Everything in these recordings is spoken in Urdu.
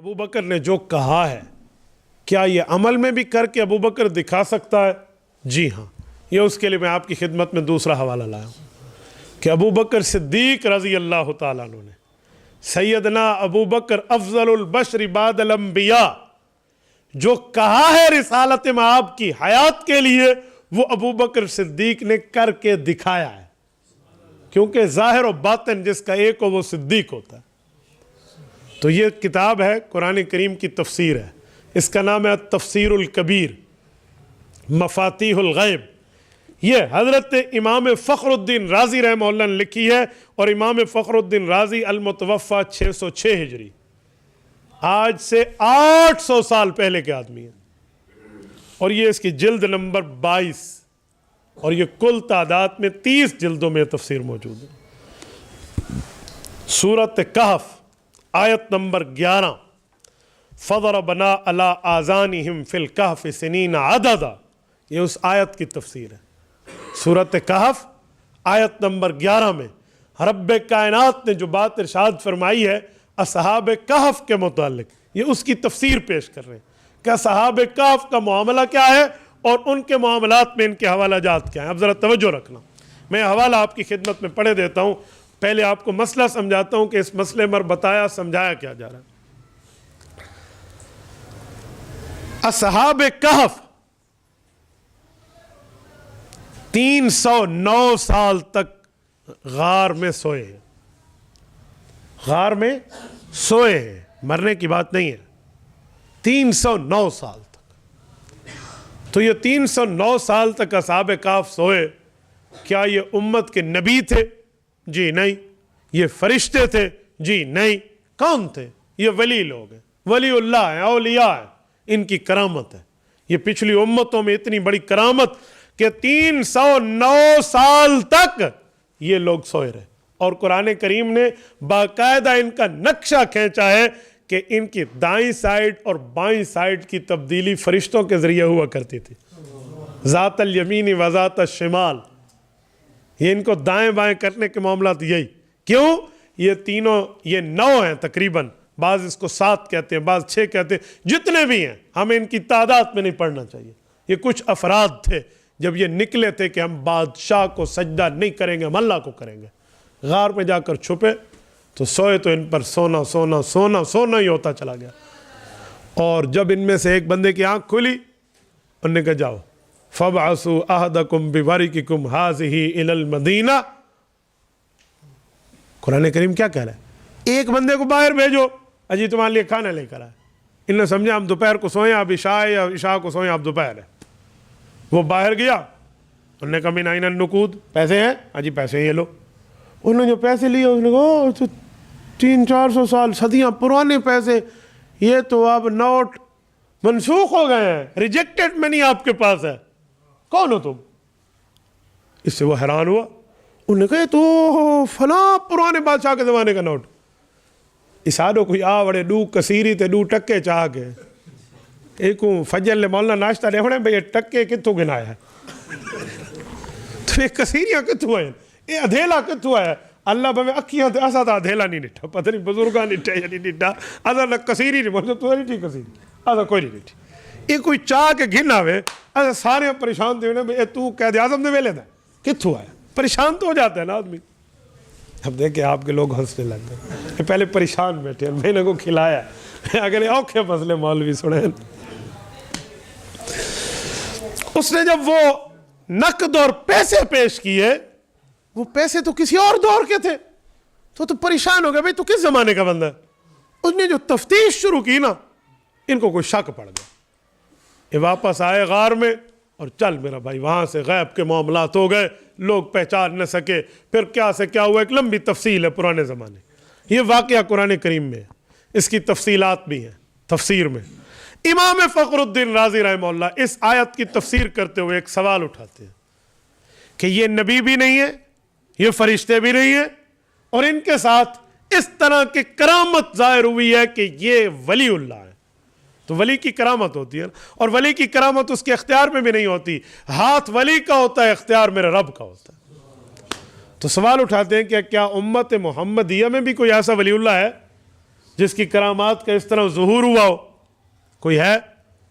ابو بکر نے جو کہا ہے کیا یہ عمل میں بھی کر کے ابو بکر دکھا سکتا ہے؟ جی ہاں، یہ اس کے لیے میں آپ کی خدمت میں دوسرا حوالہ لایا ہوں کہ ابو بکر صدیق رضی اللہ تعالیٰ عنہ نے، سیدنا ابو بکر افضل البشر بعد الانبیاء، جو کہا ہے رسالت آپ کی حیات کے لیے، وہ ابو بکر صدیق نے کر کے دکھایا ہے، کیونکہ ظاہر و باطن جس کا ایک ہو وہ صدیق ہوتا ہے۔ تو یہ کتاب ہے، قرآن کریم کی تفسیر ہے، اس کا نام ہے تفسیر الکبیر مفاتیح الغیب۔ یہ حضرت امام فخر الدین رازی رحمہ اللہ نے لکھی ہے، اور امام فخر الدین رازی المتوفہ 606 ہجری، آج سے 800 سال پہلے کے آدمی ہیں، اور یہ اس کی جلد نمبر 22، اور یہ کل تعداد میں 30 جلدوں میں تفسیر موجود ہے۔ سورۃ کہف آیت نمبر 11، فَضَرَبْنَا عَلَىٰ آذَانِهِمْ فِي الْكَهْفِ سِنِينَ عَدَدًا، یہ اس آیت کی تفسیر ہے۔ سورۃ کہف آیت نمبر 11 میں رب کائنات نے جو بات ارشاد فرمائی ہے اصحاب کہف کے متعلق، یہ اس کی تفسیر پیش کر رہے ہیں کہ اصحاب کہف کا معاملہ کیا ہے اور ان کے معاملات میں ان کے حوالہ جات کیا ہیں۔ اب ذرا توجہ رکھنا، میں حوالہ آپ کی خدمت میں پڑھے دیتا ہوں، پہلے آپ کو مسئلہ سمجھاتا ہوں کہ اس مسئلے میں بتایا سمجھایا کیا جا رہا ہے۔ اصحاب کہف 309 سال تک غار میں سوئے ہیں، غار میں سوئے ہیں، مرنے کی بات نہیں ہے، 309 سال تک۔ تو یہ 309 سال تک اصحاب کہف سوئے، کیا یہ امت کے نبی تھے؟ جی نہیں۔ یہ فرشتے تھے؟ جی نہیں۔ کون تھے؟ یہ ولی لوگ ہیں، ولی اللہ ہیں، اولیاء ہیں، ان کی کرامت ہے۔ یہ پچھلی امتوں میں اتنی بڑی کرامت کہ 309 سال تک یہ لوگ سوئے رہے، اور قرآن کریم نے باقاعدہ ان کا نقشہ کھینچا ہے کہ ان کی دائیں سائیڈ اور بائیں سائیڈ کی تبدیلی فرشتوں کے ذریعے ہوا کرتی تھی، ذات الیمین و ذات الشمال۔ یہ ان کو دائیں بائیں کرنے کے معاملات یہی کیوں؟ یہ تینوں، یہ 9 ہیں تقریباً، بعض اس کو 7 کہتے ہیں، بعض 6 کہتے ہیں، جتنے بھی ہیں ہمیں ان کی تعداد میں نہیں پڑھنا چاہیے۔ یہ کچھ افراد تھے جب یہ نکلے تھے کہ ہم بادشاہ کو سجدہ نہیں کریں گے، ہم اللہ کو کریں گے، غار میں جا کر چھپے تو سوئے، تو ان پر سونا سونا سونا سونا ہی ہوتا چلا گیا۔ اور جب ان میں سے ایک بندے کی آنکھ کھلی، انہوں نے کہا جاؤ فَبْعَثُوا أَحَدَكُمْ بِوَرِقِكُمْ هَٰذِهِ إِلَى الْمَدِينَةِ۔ قرآن کریم کیا کہہ رہا ہے؟ ایک بندے کو باہر بھیجو، اجی تمہارے لیے کھانا لے کر آئے۔ انہوں نے سمجھا ہم دوپہر کو سوئیں، اب عشاء ہے، یا عشاء کو سوئیں، اب دوپہر ہے۔ وہ باہر گیا، انہوں نے کہا من أين النقود، پیسے ہیں؟ اجی پیسے یہ لو۔ انہوں نے جو پیسے لیے، اس نے کہا 300-400 سال، صدیاں پرانے پیسے، یہ تو اب نوٹ منسوخ ہو گئے ہیں، ریجیکٹڈ منی آپ کے پاس ہے، کون ہو تم؟ اس سے وہ حیران ہوا، انہوں نے کہا یہ تو فلاں پرانے بادشاہ کے زمانے کا نوٹ۔ اسادو کوئی آوڑے ڈو کثیری تے ڈو ٹکے چاہ کے ایک فجر لے مولانا ناشتہ لے ہونے بھئی یہ ٹکے کتوں گنایا ہے، تو یہ کثیریاں کتوں ہیں، یہ ادھیلا کتوں ہے؟ اللہ بھویں اکھیاں تے اسا تا ادھیلا نہیں نٹھا، پتہ نہیں بزرگاں نٹھا یا نہیں نٹھا، اسا نہ کثیری نہیں بولتا، تو نہیں تھی کثیری، اسا کوئی نہیں نٹھی۔ یہ کوئی چاہ کے گھن آوے، اسا سارے پریشان تھے انہیں بھئی تو قائد اعظم دے ویلے دا کتوں ہے؟ پریشان تو ہو جاتا ہے نا آدمی۔ اب دیکھیں آپ کے لوگ ہنسنے لگ گئے، پہلے پریشان بیٹھے ہیں، میں نے کو کھلایا، اگر اوکھے مسئلے مولوی سنیں۔ اس نے جب وہ نقد اور پیسے پیش کیے، وہ پیسے تو کسی اور دور کے تھے، تو پریشان ہو گئے بھئی تو کس زمانے کا بندہ ہے؟ اس نے جو تفتیش شروع کی نا، ان کو کوئی شک پڑ گیا، یہ واپس آئے غار میں، اور چل میرا بھائی، وہاں سے غیب کے معاملات ہو گئے، لوگ پہچان نہ سکے، پھر کیا سے کیا ہوا، ایک لمبی تفصیل ہے پرانے زمانے۔ یہ واقعہ قرآن کریم میں ہے، اس کی تفصیلات بھی ہیں تفسیر میں۔ امام فخر الدین رازی رحمہ اللہ اس آیت کی تفسیر کرتے ہوئے ایک سوال اٹھاتے ہیں کہ یہ نبی بھی نہیں ہے، یہ فرشتے بھی نہیں ہیں، اور ان کے ساتھ اس طرح کی کرامت ظاہر ہوئی ہے کہ یہ ولی اللہ ہے۔ تو ولی کی کرامت ہوتی ہے، اور ولی کی کرامت اس کے اختیار میں بھی نہیں ہوتی، ہاتھ ولی کا ہوتا ہے، اختیار میرے رب کا ہوتا ہے۔ تو سوال اٹھاتے ہیں کہ کیا امت محمدیہ میں بھی کوئی ایسا ولی اللہ ہے؟ جس کی کرامات کا اس طرح ظہور ہوا ہو کوئی ہے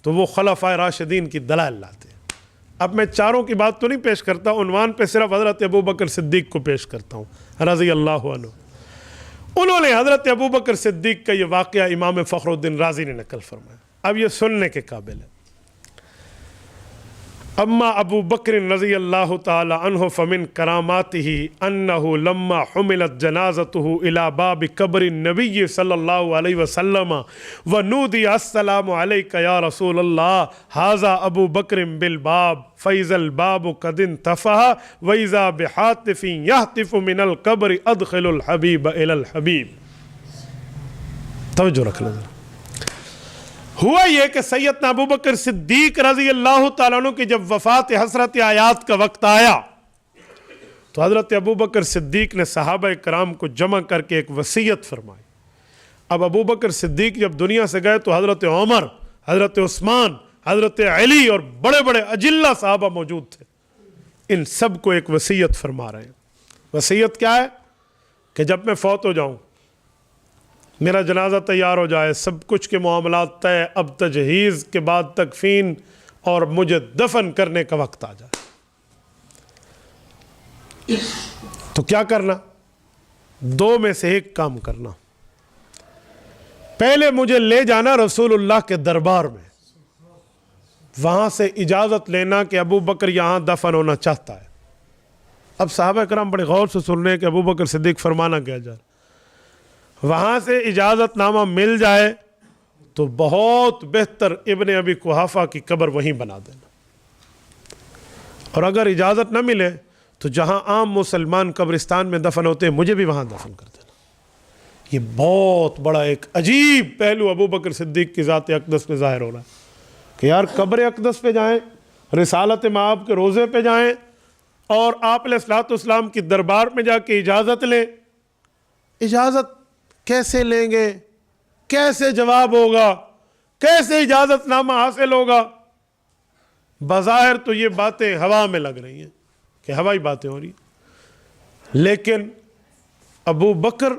تو وہ خلفائے راشدین کی دلائل لاتے ہیں۔ اب میں چاروں کی بات تو نہیں پیش کرتا، عنوان پہ صرف حضرت ابوبکر صدیق کو پیش کرتا ہوں رضی اللہ عنہ۔ انہوں نے حضرت ابوبکر صدیق کا یہ واقعہ امام فخر الدین رازی نے نقل فرمایا، اب یہ سننے کے قابل ہے۔ اما ابو بکر رضی اللہ تعالی عنہ فمن کراماتہ انہ لما حملت جنازتہ الى باب قبر النبی صلی اللہ علیہ وسلم ونودی السلام علیک یا رسول اللہ ھذا ابو بکر بالباب فاذا الباب قد انتفح واذا بحاتف یہتف من القبر ادخل الحبیب الى الحبیب۔ توجہ رکھ لیں۔ ہوا یہ کہ سیدنا ابوبکر صدیق رضی اللہ تعالیٰ عنہ کی جب وفات حسرت آیات کا وقت آیا تو حضرت ابوبکر صدیق نے صحابہ کرام کو جمع کر کے ایک وصیت فرمائی۔ اب ابوبکر صدیق جب دنیا سے گئے تو حضرت عمر، حضرت عثمان، حضرت علی اور بڑے بڑے اجلہ صحابہ موجود تھے، ان سب کو ایک وصیت فرما رہے ہیں۔ وصیت کیا ہے کہ جب میں فوت ہو جاؤں، میرا جنازہ تیار ہو جائے، سب کچھ کے معاملات طے، اب تجہیز کے بعد تکفین اور مجھے دفن کرنے کا وقت آ جائے تو کیا کرنا؟ دو میں سے ایک کام کرنا۔ پہلے مجھے لے جانا رسول اللہ کے دربار میں، وہاں سے اجازت لینا کہ ابو بکر یہاں دفن ہونا چاہتا ہے۔ اب صحابہ کرام بڑے غور سے سن رہے ہیں کہ ابو بکر صدیق فرمانا کیا جائے۔ وہاں سے اجازت نامہ مل جائے تو بہت بہتر ابن ابی قحافہ کی قبر وہیں بنا دینا، اور اگر اجازت نہ ملے تو جہاں عام مسلمان قبرستان میں دفن ہوتے ہیں مجھے بھی وہاں دفن کر دینا۔ یہ بہت بڑا ایک عجیب پہلو ابو بکر صدیق کی ذات اقدس میں ظاہر ہو رہا ہے کہ یار قبر اقدس پہ جائیں، رسالت مآب کے روزے پہ جائیں اور آپ علیہ الصلوۃ والسلام کی دربار میں جا کے اجازت لیں۔ اجازت کیسے لیں گے؟ کیسے جواب ہوگا؟ کیسے اجازت نامہ حاصل ہوگا؟ بظاہر تو یہ باتیں ہوا میں لگ رہی ہیں کہ ہوائی باتیں ہو رہی ہیں، لیکن ابو بکر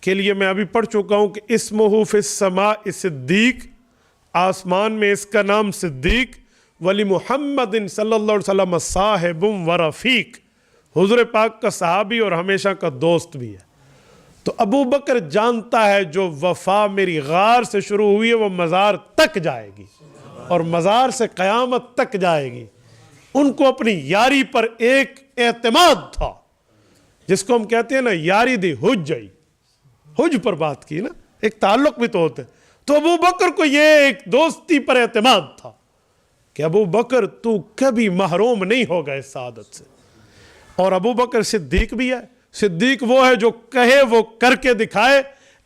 کے لیے میں ابھی پڑھ چکا ہوں کہ اسمہ فی السماء صدیق، آسمان میں اس کا نام صدیق، ولی محمد صلی اللہ علیہ وسلم صاحب و رفیق، حضور پاک کا صحابی اور ہمیشہ کا دوست بھی ہے۔ تو ابو بکر جانتا ہے جو وفا میری غار سے شروع ہوئی ہے وہ مزار تک جائے گی اور مزار سے قیامت تک جائے گی۔ ان کو اپنی یاری پر ایک اعتماد تھا، جس کو ہم کہتے ہیں نا یاری دی حج جائی، حج پر بات کی نا، ایک تعلق بھی تو ہوتے۔ تو ابو بکر کو یہ ایک دوستی پر اعتماد تھا کہ ابو بکر تو کبھی محروم نہیں ہوگا اس سعادت سے۔ اور ابو بکر صدیق بھی ہے، صدیق وہ ہے جو کہے وہ کر کے دکھائے۔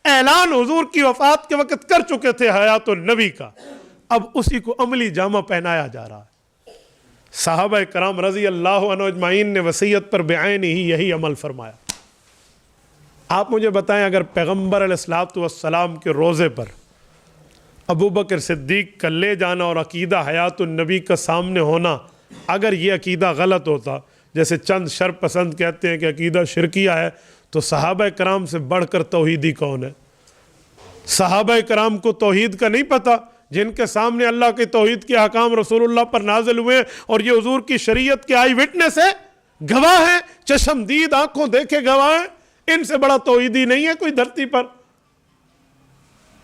اعلان حضور کی وفات کے وقت کر چکے تھے حیات النبی کا، اب اسی کو عملی جامہ پہنایا جا رہا ہے۔ صحابہ کرام رضی اللہ عنہ اجمعین نے وصیت پر بعین ہی یہی عمل فرمایا۔ آپ مجھے بتائیں اگر پیغمبر علیہ الصلوۃ والسلام کے روزے پر ابو بکر صدیق کا لے جانا اور عقیدہ حیات النبی کا سامنے ہونا، اگر یہ عقیدہ غلط ہوتا، جیسے چند شر پسند کہتے ہیں کہ عقیدہ شرکیہ ہے، تو صحابہ کرام سے بڑھ کر توحیدی کون ہے؟ صحابہ کرام کو توحید کا نہیں پتہ، جن کے سامنے اللہ کے توحید کے احکام رسول اللہ پر نازل ہوئے اور یہ حضور کی شریعت کے آئی وٹنس ہے، گواہ ہیں، چشم دید آنکھوں دیکھے گواہ ہیں، ان سے بڑا توحیدی نہیں ہے کوئی دھرتی پر۔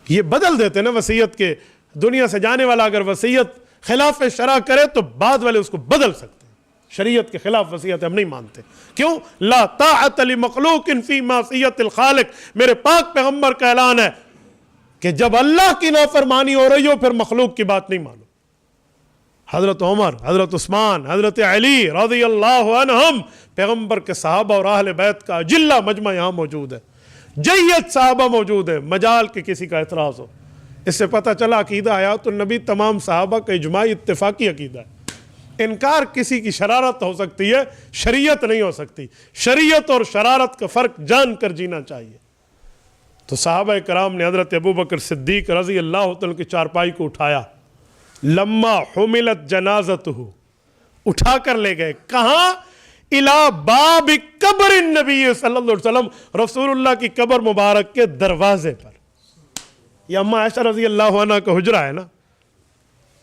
یہ بدل دیتے نا وصیت کے، دنیا سے جانے والا اگر وصیت خلاف شرع کرے تو بعد والے اس کو بدل سکتے ہیں۔ شریعت کے خلاف وصیت ہم نہیں مانتے، کیوں؟ لا طاعت لمخلوق فی معصیت الخالق، میرے پاک پیغمبر کا اعلان ہے کہ جب اللہ کی نافرمانی ہو رہی ہو پھر مخلوق کی بات نہیں مانو۔ حضرت عمر، حضرت عثمان، حضرت علی رضی اللہ عنہم، پیغمبر کے صحابہ اور اہل بیت کا اجلہ مجمع یہاں موجود ہے، جیت صحابہ موجود ہے، مجال کہ کسی کا اعتراض ہو۔ اس سے پتہ چلا عقیدہ حیات النبی تمام صحابہ کا اجماعی اتفاقی عقیدہ ہے۔ انکار کسی کی شرارت ہو سکتی ہے، شریعت نہیں ہو سکتی۔ شریعت اور شرارت کا فرق جان کر جینا چاہیے۔ تو صحابہ کرام نے حضرت ابوبکر صدیق رضی اللہ عنہ کی چارپائی کو اٹھایا، لما حملت جنازتہ، اٹھا کر لے گئے کہاں؟ الی باب قبر النبی صلی اللہ علیہ وسلم، رسول اللہ کی قبر مبارک کے دروازے پر۔ یہ اما عائشہ رضی اللہ عنہ کا حجرہ ہے نا،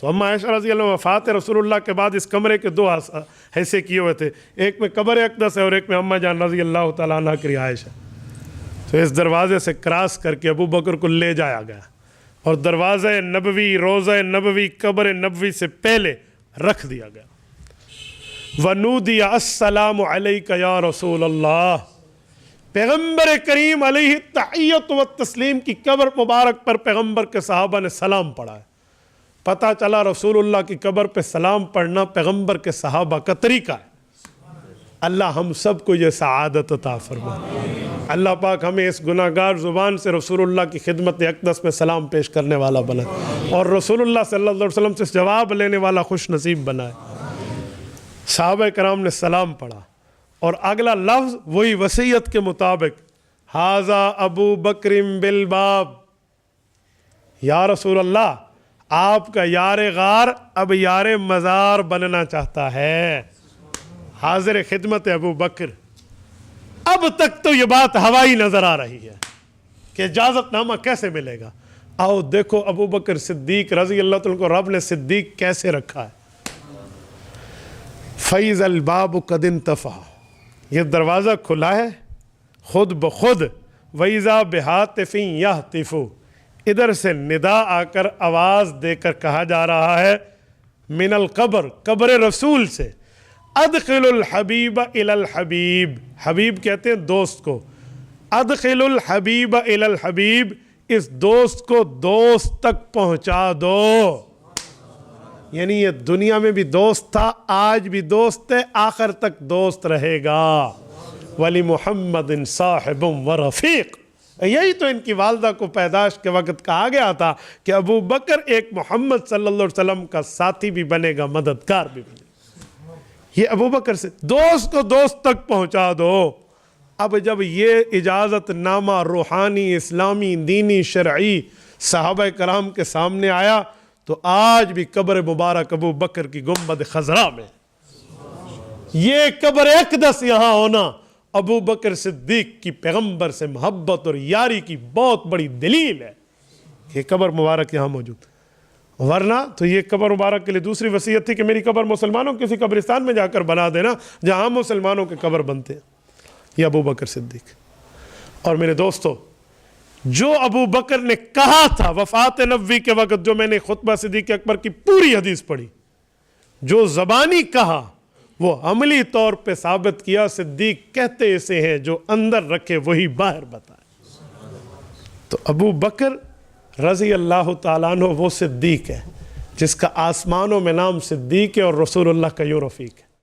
تو اما عائشہ رضی اللہ عنہ وفات رسول اللہ کے بعد اس کمرے کے دو حصے کیے ہوئے تھے، ایک میں قبر اقدس ہے اور ایک میں اما جان رضی اللہ تعالیٰ عنہ کی رہائش ہے۔ تو اس دروازے سے کراس کر کے ابو بکر کو لے جایا گیا اور دروازہ نبوی، روضہ نبوی، قبر نبوی سے پہلے رکھ دیا گیا۔ وَنُودِيَ السلام علیک یا رسول اللہ، پیغمبر کریم علیہ التحیت و تسلیم کی قبر مبارک پر پیغمبر کے صحابہ نے سلام پڑھا ہے۔ پتہ چلا رسول اللہ کی قبر پہ سلام پڑھنا پیغمبر کے صحابہ کا طریقہ ہے۔ اللہ ہم سب کو یہ سعادت عطا فرمائے۔ اللہ پاک ہمیں اس گناہگار زبان سے رسول اللہ کی خدمت اقدس میں سلام پیش کرنے والا بنائے اور رسول اللہ صلی اللہ علیہ وسلم سے جواب لینے والا خوش نصیب بنائے۔ صحابہ کرام نے سلام پڑھا اور اگلا لفظ وہی وصیت کے مطابق، ھذا ابو بکر بالباب، یا رسول اللہ آپ کا یار غار اب یار مزار بننا چاہتا ہے۔ حاضر خدمت ابو بکر۔ اب تک تو یہ بات ہوائی نظر آ رہی ہے کہ اجازت نامہ کیسے ملے گا۔ آؤ دیکھو ابو بکر صدیق رضی اللہ عنہ کو رب نے صدیق کیسے رکھا ہے۔ فَإِذَا الْبَابُ قَدْ انْتَفَعَ، یہ دروازہ کھلا ہے خود بخود۔ وَإِذَا بِهَاتِفٍ يَهْتِفُ، ادھر سے ندا آ کر آواز دے کر کہا جا رہا ہے، من القبر، قبر رسول سے، ادخل الحبیب الی الحبیب، حبیب کہتے ہیں دوست کو، ادخل الحبیب الی الحبیب، اس دوست کو دوست تک پہنچا دو۔ یعنی یہ دنیا میں بھی دوست تھا، آج بھی دوست ہے، آخر تک دوست رہے گا۔ ولی محمد صاحب و رفیق، یہی تو ان کی والدہ کو پیدائش کے وقت کہا گیا تھا کہ ابو بکر ایک محمد صلی اللہ علیہ وسلم کا ساتھی بھی بنے گا، مددگار بھی بنے گا۔ یہ ابو بکر سے دوست کو دوست تک پہنچا دو۔ اب جب یہ اجازت نامہ روحانی، اسلامی، دینی، شرعی صحابہ کرام کے سامنے آیا تو آج بھی قبر مبارک ابو بکر کی گنبد خضرا میں، یہ قبر اقدس یہاں ہونا ابو بکر صدیق کی پیغمبر سے محبت اور یاری کی بہت بڑی دلیل ہے کہ قبر مبارک یہاں موجود ہے۔ ورنہ تو یہ قبر مبارک کے لیے دوسری وصیت تھی کہ میری قبر مسلمانوں کسی قبرستان میں جا کر بنا دینا جہاں مسلمانوں کے قبر بنتے ہیں۔ یہ ابو بکر صدیق۔ اور میرے دوستو، جو ابو بکر نے کہا تھا وفات نبوی کے وقت، جو میں نے خطبہ صدیق اکبر کی پوری حدیث پڑھی، جو زبانی کہا وہ عملی طور پہ ثابت کیا۔ صدیق کہتے اسے ہیں جو اندر رکھے وہی باہر بتائے۔ تو ابو بکر رضی اللہ تعالیٰ عنہ وہ صدیق ہے جس کا آسمانوں میں نام صدیق ہے اور رسول اللہ کا یوں رفیق ہے۔